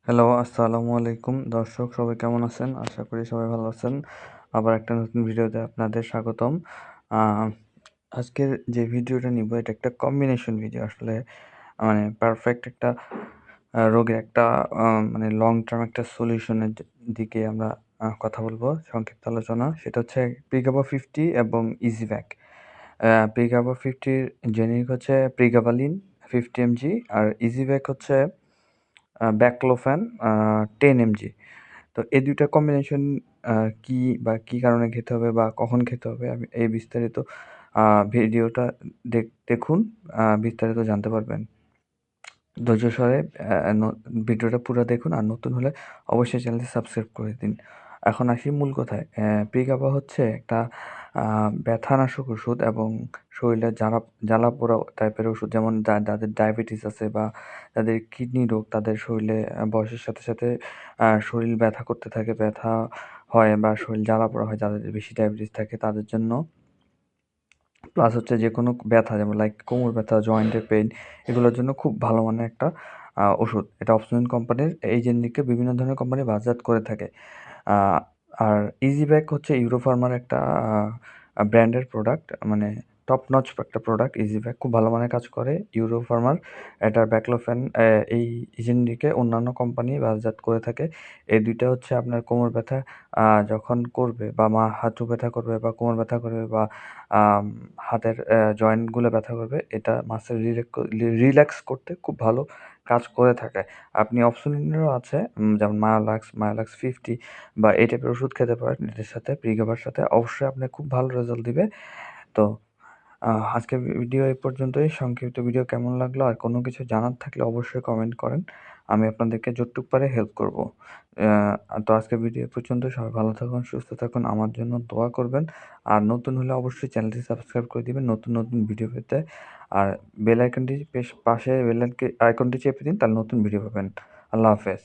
Hello, আসসালামু আলাইকুম দর্শক সবাই কেমন আছেন? আশা করি সবাই ভালো আছেন। আবার একটা নতুন ভিডিওতে আপনাদের স্বাগতম। আ আজকের যে ভিডিওটা নিবো এটা একটা কম্বিনেশন ভিডিও আসলে মানে পারফেক্ট একটা রোগের একটা মানে লং টার্ম একটা সলিউশনের দিকে আমরা কথা বলবো। সংক্ষিপ্ত আলোচনা সেটা হচ্ছে প্রিগাবা 50 এবং ইজিভ্যাক। প্রিগাবা 50 র জেনেরিক হচ্ছে প্রিগাবালিন 50 এমজি আর ইজিভ্যাক হচ্ছে ব্যাকলোফেন 10 এমজি। তো এই ২ টা কম্বিনেশন আ কি বা কি কারণে খেতে হবে বা কখন খেতে হবে আমি এই বিস্তারিত আ ভিডিওটা দেখুন, বিস্তারিত জানতে পারবেন। ধৈর্য সহকারে ভিডিওটা পুরা দেখুন। আর নতুন হলে অবশ্যই চ্যানেলটি সাবস্ক্রাইব করে দিন। এখন আসি মূল কথায়। প্রিগাবা হচ্ছে একটা আ ব্যথানাশক ওষুধ এবং শরীরে জ্বালা-পোড়া টাইপের ওষুধ। যেমন যাদের ডায়াবেটিস আছে বা যাদের কিডনি রোগ তাদের শরীরে বয়সের সাথে, সাথে শরীর ব্যথা করতে থাকে, ব্যথা হয় বা শরীর জ্বালা-পোড়া হয় যাদের বেশি ডায়াবেটিস থাকে তাদের জন্য। প্লাস হচ্ছে যেকোনো ব্যথা যেমন লাইক কোমর ব্যথা, জয়েন্টের পেইন এগুলোর জন্য খুব ভালো মানের একটা ওষুধ। এটা অপসনিন কোম্পানির এই জেনেরিকে বিভিন্ন ধরনের কোম্পানি বাজার করে থাকে। আ আর ইজিব্যাক হচ্ছে ইউরোফার্মার একটা ব্র্যান্ডের প্রোডাক্ট মানে টপ নচ একটা প্রোডাক্ট ইজিব্যাক খুব ভালো মানের কাজ করে। ইউরোফার্মার এটার ব্যাকলোফেন এই জেনেরিকে অন্যান্য কোম্পানি বাজারজাত করে থাকে। এই ২ টা হচ্ছে আপনার কোমর ব্যথা যখন করবে বা হাঁটু ব্যথা করবে বা কোমর ব্যথা করবে বা আম হাতের জয়েন্টগুলো ব্যথা করবে, এটা মাসেল রিল্যাক্স করতে খুব ভালো কাজ করে থাকে। আপনি অপসনিনেরও আছে যেমন মায়োলাক্স 50 বা এই টাইপের ওষুধ খেতে পারেন এটার সাথে প্রিগাবার সাথে। অবশ্যই আপনার খুব ভালো রেজাল্ট দিবে। তো আজকের ভিডিও এই পর্যন্তই। সংক্ষিপ্ত ভিডিও কেমন লাগলো? আর কোনো কিছু জানার থাকলে অবশ্যই কমেন্ট করেন। আমি আপনাদেরকে যতটুক পারি হেল্প করব। তো আজকের ভিডিও এ পর্যন্ত। সবাই ভালো থাকুন, সুস্থ থাকুন। আমার জন্য দোয়া করবেন। আর নতুন হলে অবশ্যই চ্যানেলটি সাবস্ক্রাইব করে দিবেন নতুন, নতুন ভিডিও পেতে। আর বেল আইকনটি পাশে বেল আইকনটি চেপে দিন তাহলে নতুন ভিডিও পাবেন। আল্লাহ হাফেজ।